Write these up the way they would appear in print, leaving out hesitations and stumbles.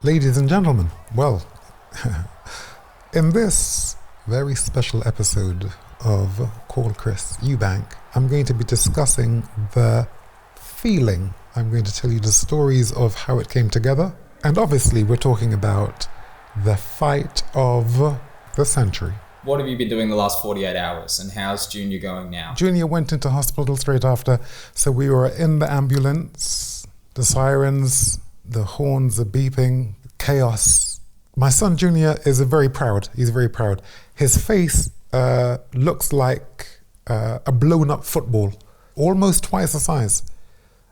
Ladies and gentlemen, well, in this very special episode of Call Chris Eubank, I'm going to be discussing the feeling. I'm going to tell you the stories of how it came together. And obviously we're talking about the fight of the century. What have you been doing the last 48 hours and how's Junior going now? Junior went into hospital straight after, so we were in the ambulance, the sirens, the horns are beeping, chaos. My son Junior is very proud. He's very proud. His face looks like a blown up football, almost twice the size.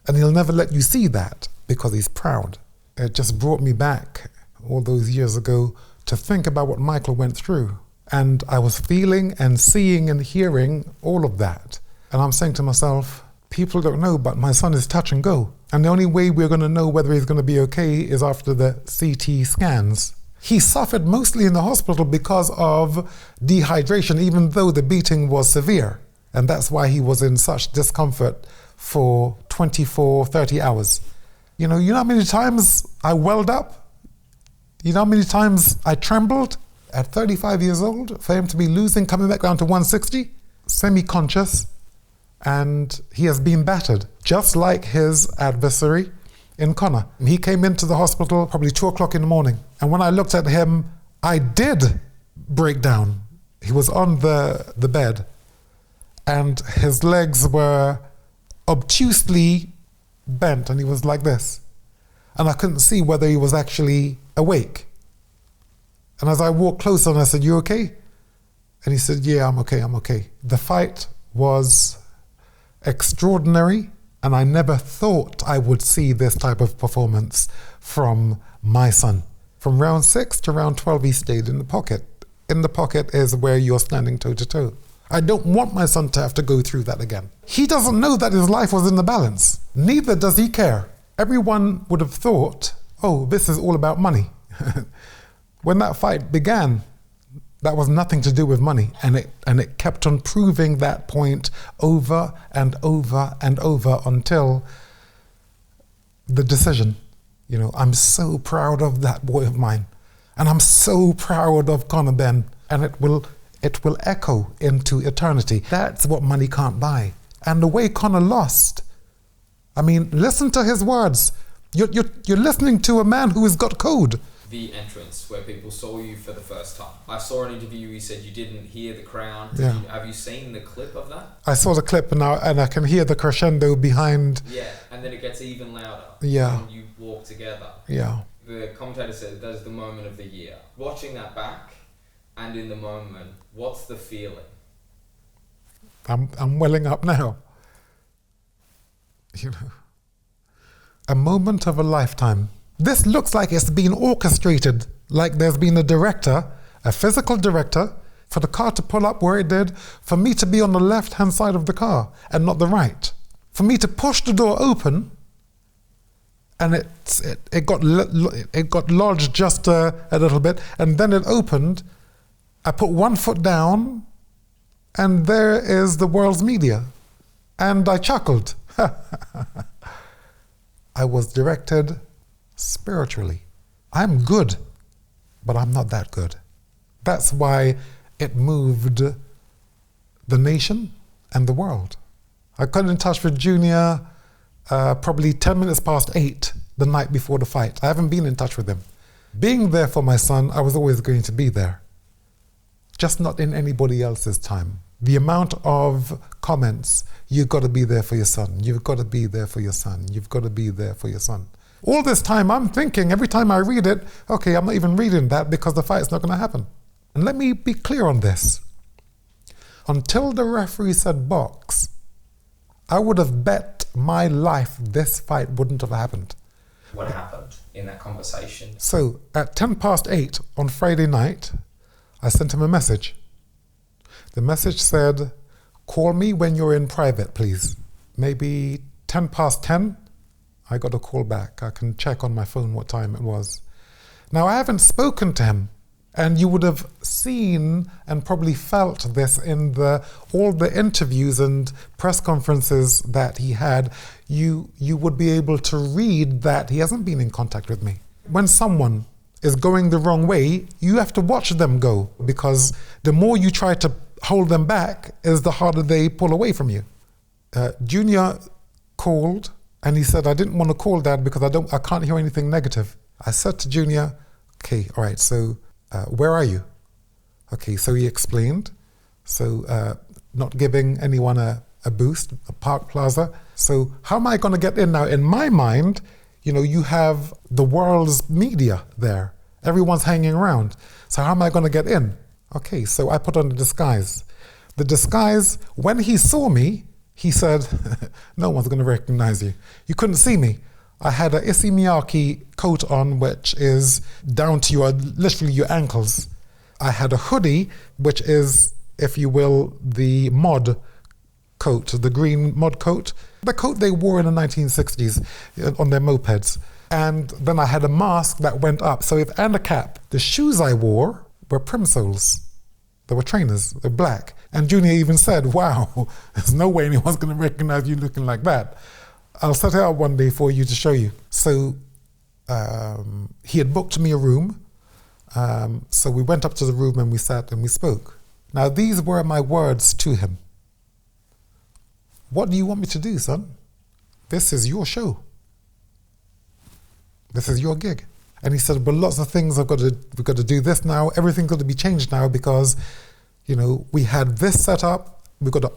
And he'll never let you see that because he's proud. It just brought me back all those years ago to think about what Michael went through. And I was feeling and seeing and hearing all of that. And I'm saying to myself, people don't know, but my son is touch and go. And the only way we're going to know whether he's going to be okay is after the CT scans. He suffered mostly in the hospital because of dehydration, even though the beating was severe. And that's why he was in such discomfort for 24, 30 hours. You know how many times I welled up? You know how many times I trembled? At 35 years old, for him to be coming back down to 160, semi-conscious, and he has been battered, just like his adversary in Conor. He came into the hospital probably 2 o'clock in the morning, and when I looked at him, I did break down. He was on the bed, and his legs were obtusely bent, and he was like this. And I couldn't see whether he was actually awake. And as I walked closer and I said, "You okay?" And he said, "Yeah, I'm okay. The fight was extraordinary, and I never thought I would see this type of performance from my son. From round 6 to round 12, he stayed in the pocket. In the pocket is where you're standing toe to toe. I don't want my son to have to go through that again. He doesn't know that his life was in the balance. Neither does he care. Everyone would have thought, oh, this is all about money." When that fight began, that was nothing to do with money, and it kept on proving that point over and over and over until the decision. I'm so proud of that boy of mine, and I'm so proud of Conor Benn, and it will echo into eternity. That's what money can't buy. And the way Conor lost, listen to his words. You're listening to a man who has got code. The entrance where people saw you for the first time. I saw an interview, you said you didn't hear the crown. Have you seen the clip of that? I saw the clip and I can hear the crescendo behind. Yeah, and then it gets even louder. Yeah. When you walk together. Yeah. The commentator said that is the moment of the year. Watching that back and in the moment, what's the feeling? I'm welling up now. A moment of a lifetime. This looks like it's been orchestrated, like there's been a director, a physical director, for the car to pull up where it did, for me to be on the left-hand side of the car and not the right. For me to push the door open, and it got lodged just a little bit, and then it opened. I put one foot down, and there is the world's media. And I chuckled. I was directed spiritually. I'm good, but I'm not that good. That's why it moved the nation and the world. I got in touch with Junior probably 10 minutes past 8 the night before the fight. I haven't been in touch with him. Being there for my son, I was always going to be there, just not in anybody else's time. The amount of comments, "You've got to be there for your son, you've got to be there for your son, you've got to be there for your son." All this time I'm thinking, every time I read it, okay, I'm not even reading that because the fight's not going to happen. And let me be clear on this. Until the referee said box, I would have bet my life this fight wouldn't have happened. What happened in that conversation? So at 10 past 8 on Friday night, I sent him a message. The message said, "Call me when you're in private, please." Maybe 10 past 10, I got a call back. I can check on my phone what time it was. Now, I haven't spoken to him, and you would have seen and probably felt this in all the interviews and press conferences that he had. You would be able to read that he hasn't been in contact with me. When someone is going the wrong way, you have to watch them go, because the more you try to hold them back is the harder they pull away from you. Junior called and he said, I didn't want to call Dad because I can't hear anything negative. I said to Junior, okay, all right, so where are you? Okay, so he explained. So not giving anyone a boost, a park plaza. So how am I going to get in now? In my mind, you have the world's media there. Everyone's hanging around. So how am I going to get in? Okay, so I put on the disguise. The disguise, when he saw me, he said, no one's going to recognize you. You couldn't see me. I had a Issey Miyake coat on, which is down to literally your ankles. I had a hoodie, which is, if you will, the mod coat, the green mod coat, the coat they wore in the 1960s on their mopeds. And then I had a mask that went up. And a cap. The shoes I wore were Primsoles. They were trainers, they're black. And Junior even said, wow, there's no way anyone's going to recognize you looking like that. I'll set it up one day for you to show you. So he had booked me a room. So we went up to the room and we sat and we spoke. Now these were my words to him. What do you want me to do, son? This is your show. This is your gig. And he said, well, lots of things we've got to do this now. Everything's got to be changed now because, we had this set up. We've got an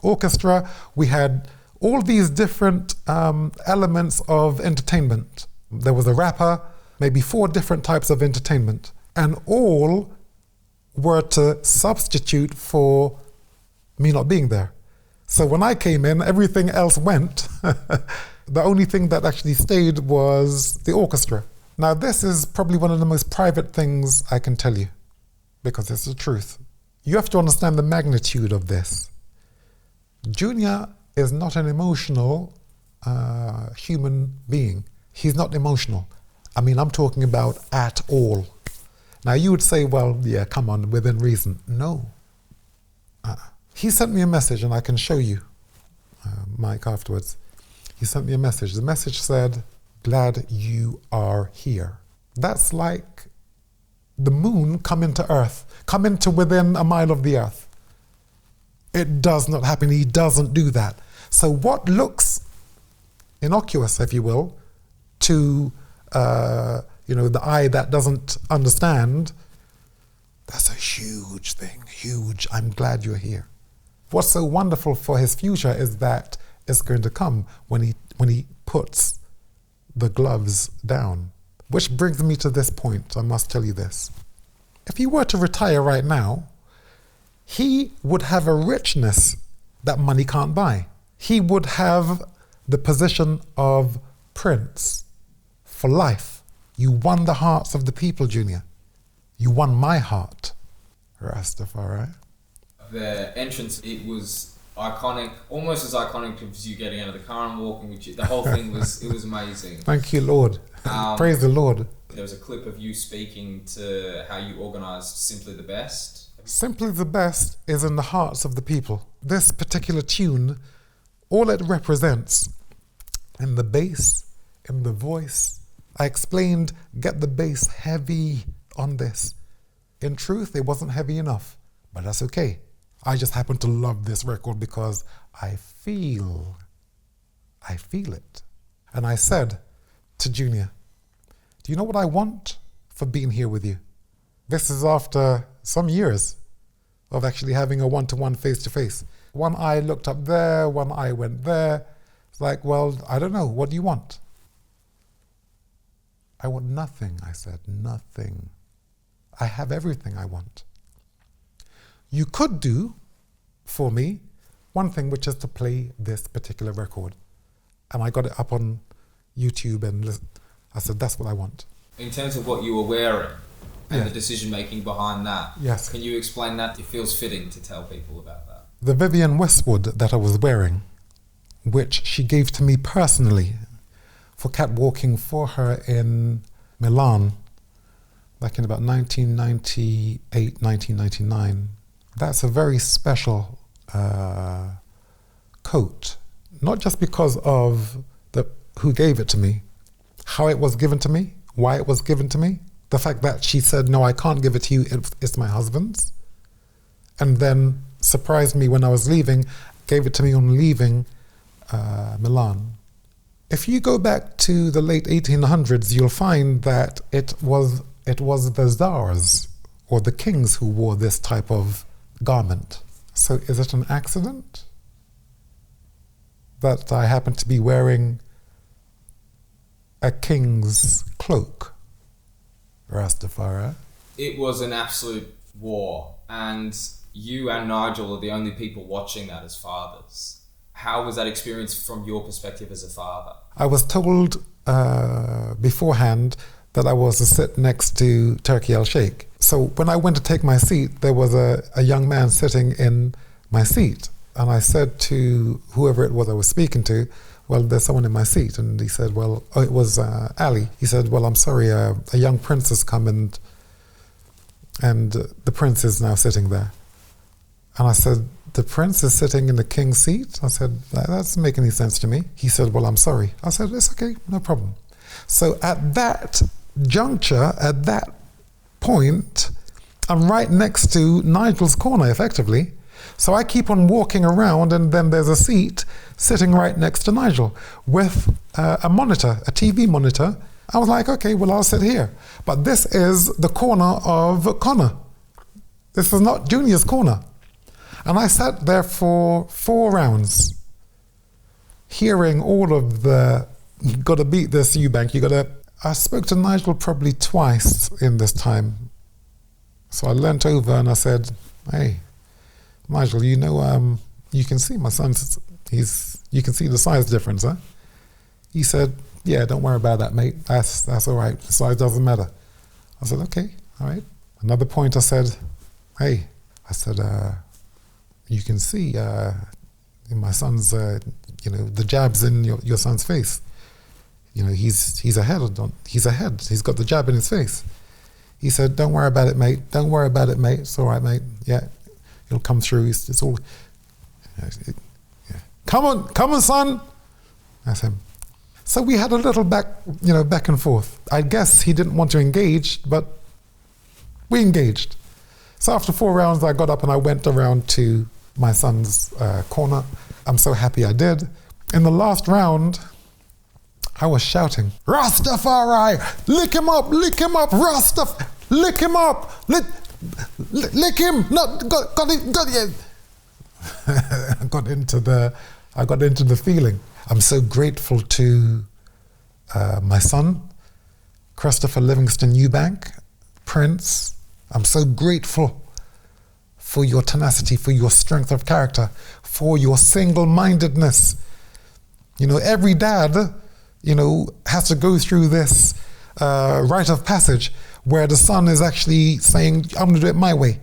orchestra. We had all these different elements of entertainment. There was a rapper, maybe 4 different types of entertainment. And all were to substitute for me not being there. So when I came in, everything else went. The only thing that actually stayed was the orchestra. Now this is probably one of the most private things I can tell you, because it's the truth. You have to understand the magnitude of this. Junior is not an emotional human being. He's not emotional. I'm talking about at all. Now you would say, well, yeah, come on, within reason. No. He sent me a message, and I can show you, Mike, afterwards. He sent me a message. The message said, glad you are here. That's like the moon come into Earth, come into within a mile of the Earth. It does not happen. He doesn't do that. So what looks innocuous, if you will, to the eye that doesn't understand, that's a huge thing, huge. I'm glad you're here. What's so wonderful for his future is that it's going to come when he puts the gloves down. Which brings me to this point, I must tell you this. If he were to retire right now, he would have a richness that money can't buy. He would have the position of prince for life. You won the hearts of the people, Junior. You won my heart. Rastafari. The entrance, it was iconic, almost as iconic as you getting out of the car and walking with you. The whole thing was amazing. Thank you, Lord. Praise the Lord. There was a clip of you speaking to how you organised Simply the Best. Simply the Best is in the hearts of the people. This particular tune, all it represents, in the bass, in the voice, I explained, get the bass heavy on this. In truth, it wasn't heavy enough, but that's okay. I just happen to love this record because I feel it. And I said to Junior, do you know what I want for being here with you? This is after some years of actually having a one-to-one face-to-face. One eye looked up there, one eye went there. It's like, well, I don't know, what do you want? I want nothing, I said, nothing. I have everything I want. You could do for me one thing, which is to play this particular record. And I got it up on YouTube and I said, that's what I want. In terms of what you were wearing and the decision making behind that, yes. Can you explain that? It feels fitting to tell people about that. The Vivienne Westwood that I was wearing, which she gave to me personally for catwalking for her in Milan back in about 1998, 1999. That's a very special coat, not just because of who gave it to me, how it was given to me, why it was given to me. The fact that she said, no, I can't give it to you, it's my husband's. And then surprised me when I was leaving, gave it to me on leaving Milan. If you go back to the late 1800s, you'll find that it was the czars or the kings who wore this type of garment. So is it an accident that I happen to be wearing a king's cloak? Rastafari. It was an absolute war, and you and Nigel are the only people watching that as fathers. How was that experience from your perspective as a father? I was told beforehand that I was to sit next to Turki al-Sheikh. So when I went to take my seat, there was a young man sitting in my seat. And I said to whoever it was I was speaking to, well, there's someone in my seat. And he said, well, it was Ali. He said, well, I'm sorry, a young prince has come and the prince is now sitting there. And I said, the prince is sitting in the king's seat? I said, that doesn't make any sense to me. He said, well, I'm sorry. I said, it's okay, no problem. So at that juncture, at that point, I'm right next to Nigel's corner, effectively. So I keep on walking around, and then there's a seat sitting right next to Nigel with a monitor, a TV monitor. I was like, okay, well, I'll sit here. But this is the corner of Conor. This is not Junior's corner. And I sat there for 4 rounds, hearing all of the, you got to beat this, Eubank, you got to... I spoke to Nigel probably twice in this time. So I leant over and I said, hey, Nigel, you know, you can see my son's, you can see the size difference, huh? He said, yeah, don't worry about that, mate. That's all right. The size doesn't matter. I said, okay, all right. Another point I said, hey, I said, you can see in my son's, you know, the jabs in your son's face. You know, he's ahead. He's ahead. He's got the jab in his face. He said, don't worry about it, mate. Don't worry about it, mate. It's all right, mate. Yeah, it'll come through. It's all... Yeah. Come on, son. That's him. So we had a little back and forth. I guess he didn't want to engage, but we engaged. So after 4 rounds, I got up and I went around to my son's corner. I'm so happy I did. In the last round, I was shouting, Rastafari, lick him up, Rastaf, lick him up, lick him, got it. I got into the feeling. I'm so grateful to my son, Christopher Livingston Eubank, Prince. I'm so grateful for your tenacity, for your strength of character, for your single-mindedness. You know, every dad, you know, has to go through this rite of passage where the son is actually saying, I'm going to do it my way.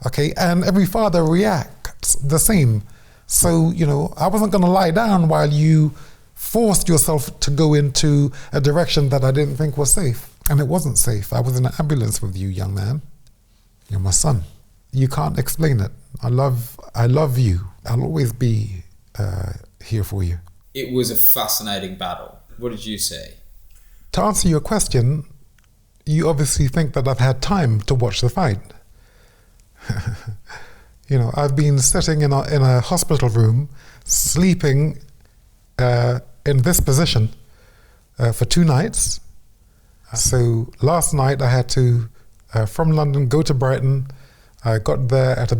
Okay, and every father reacts the same. So, you know, I wasn't going to lie down while you forced yourself to go into a direction that I didn't think was safe. And it wasn't safe. I was in an ambulance with you, young man. You're my son. You can't explain it. I love you. I'll always be here for you. It was a fascinating battle. What did you say? To answer your question, you obviously think that I've had time to watch the fight. You know, I've been sitting in a hospital room, sleeping in this position for 2 nights. So last night I had to, from London, go to Brighton. I got there at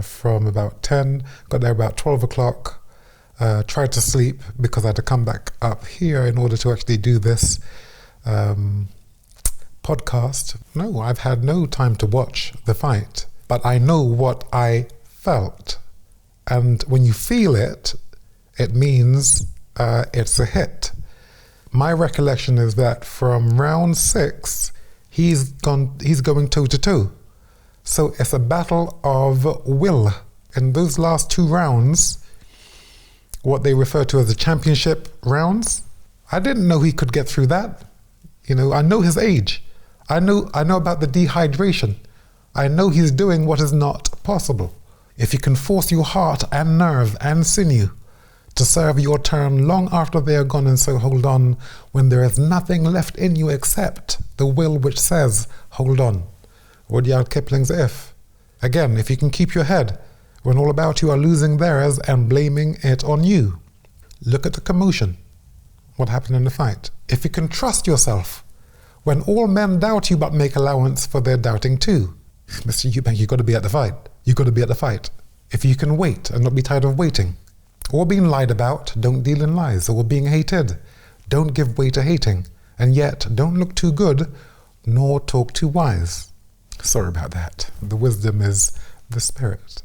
from about 10, got there about 12 o'clock, tried to sleep because I had to come back up here in order to actually do this podcast. No, I've had no time to watch the fight, but I know what I felt. And when you feel it, it means it's a hit. My recollection is that from round 6, he's going toe to toe. So it's a battle of will. In those last 2 rounds, what they refer to as the championship rounds, I didn't know he could get through that. You know, I know his age. I know about the dehydration. I know he's doing what is not possible. If you can force your heart and nerve and sinew to serve your turn long after they are gone, and so hold on when there is nothing left in you except the will which says, hold on. Rudyard Kipling's If. Again, if you can keep your head when all about you are losing theirs and blaming it on you. Look at the commotion. What happened in the fight? If you can trust yourself when all men doubt you but make allowance for their doubting too. Mr. Eubank, you've got to be at the fight. You've got to be at the fight. If you can wait and not be tired of waiting, or being lied about, don't deal in lies, or being hated, don't give way to hating, and yet don't look too good, nor talk too wise. Sorry about that. The wisdom is the spirit.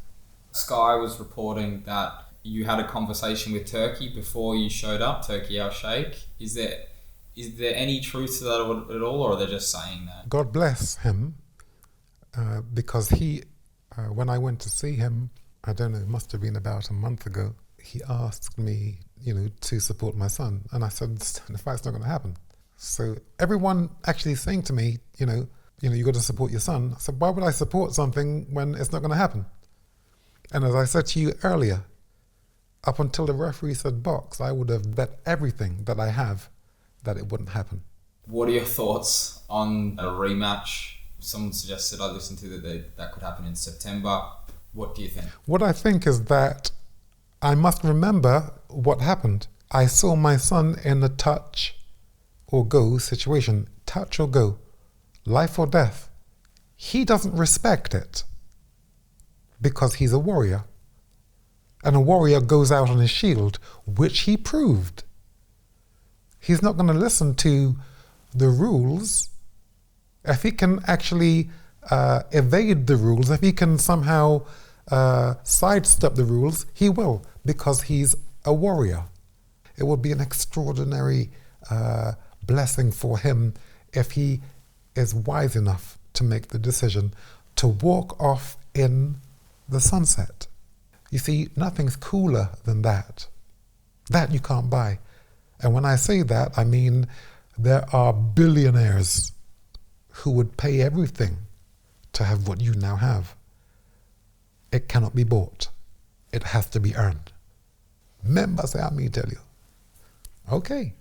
Sky was reporting that you had a conversation with Turkey before you showed up, Turkey Al Sheikh. Is there any truth to that at all, or are they just saying that? God bless him, because he, when I went to see him, I don't know, it must have been about a month ago, he asked me, to support my son. And I said, the fight's not going to happen. So everyone actually saying to me, you got to support your son. I said, why would I support something when it's not going to happen? And as I said to you earlier, up until the referee said box, I would have bet everything that I have that it wouldn't happen. What are your thoughts on a rematch? Someone suggested I listen to that could happen in September. What do you think? What I think is that I must remember what happened. I saw my son in a touch or go situation. Touch or go. Life or death. He doesn't respect it because he's a warrior. And a warrior goes out on his shield, which he proved. He's not going to listen to the rules. If he can actually evade the rules, if he can somehow sidestep the rules, he will, because he's a warrior. It would be an extraordinary blessing for him if he is wise enough to make the decision to walk off in the sunset. You see, nothing's cooler than that. That you can't buy. And when I say that, I mean there are billionaires who would pay everything to have what you now have. It cannot be bought. It has to be earned. Members, say, me tell you. Okay.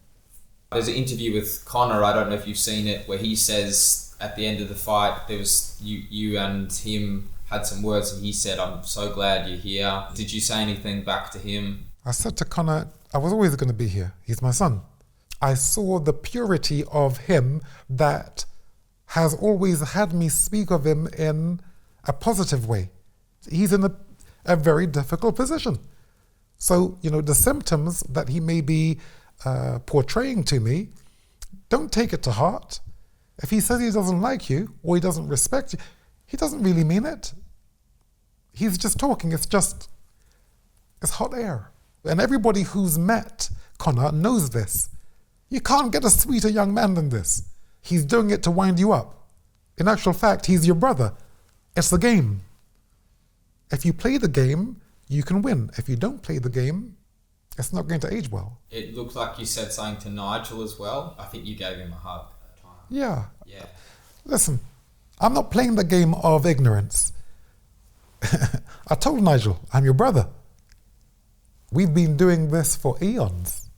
There's an interview with Conor, I don't know if you've seen it, where he says at the end of the fight, there was you and him had some words, and he said, I'm so glad you're here. Did you say anything back to him? I said to Conor, I was always going to be here. He's my son. I saw the purity of him that has always had me speak of him in a positive way. He's in a very difficult position. So, the symptoms that he may be portraying to me, don't take it to heart. If he says he doesn't like you or he doesn't respect you, he doesn't really mean it. He's just talking. It's hot air. And everybody who's met Conor knows this. You can't get a sweeter young man than this. He's doing it to wind you up. In actual fact, he's your brother. It's the game. If you play the game, you can win. If you don't play the game, it's not going to age well. It looked like you said something to Nigel as well. I think you gave him a hug at that time. Yeah. Yeah. Listen, I'm not playing the game of ignorance. I told Nigel, I'm your brother. We've been doing this for eons.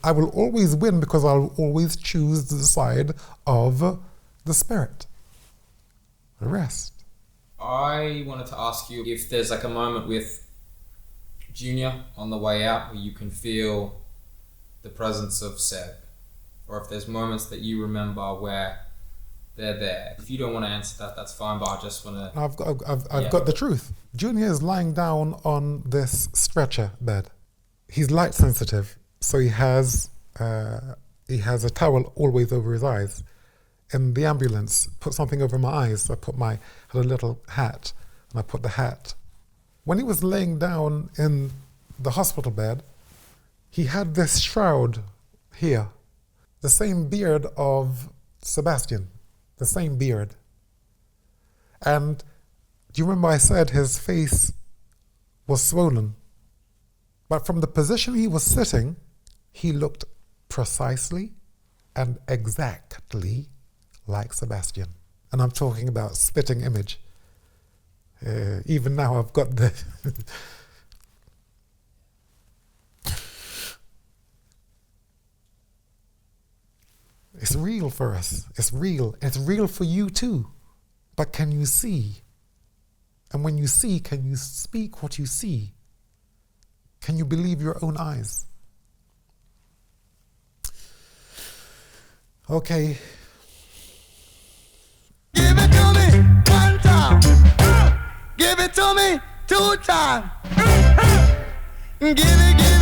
I will always win because I'll always choose the side of the spirit. The rest. I wanted to ask you if there's like a moment with Junior on the way out where you can feel the presence of Seb, or if there's moments that you remember where they're there. If you don't want to answer that, that's fine, but I just want to... I've got the truth. Junior is lying down on this stretcher bed. He's light sensitive, so he has a towel always over his eyes. In the ambulance, put something over my eyes. I had a little hat, and I put the hat. When he was laying down in the hospital bed, he had this shroud here, the same beard of Sebastian, the same beard. And do you remember I said his face was swollen? But from the position he was sitting, he looked precisely and exactly like Sebastian. And I'm talking about spitting image. Even now I've got the... It's real for us. It's real. It's real for you too. But can you see? And when you see, can you speak what you see? Can you believe your own eyes? Okay. Give it to me one time. Give it to me two times. Give it.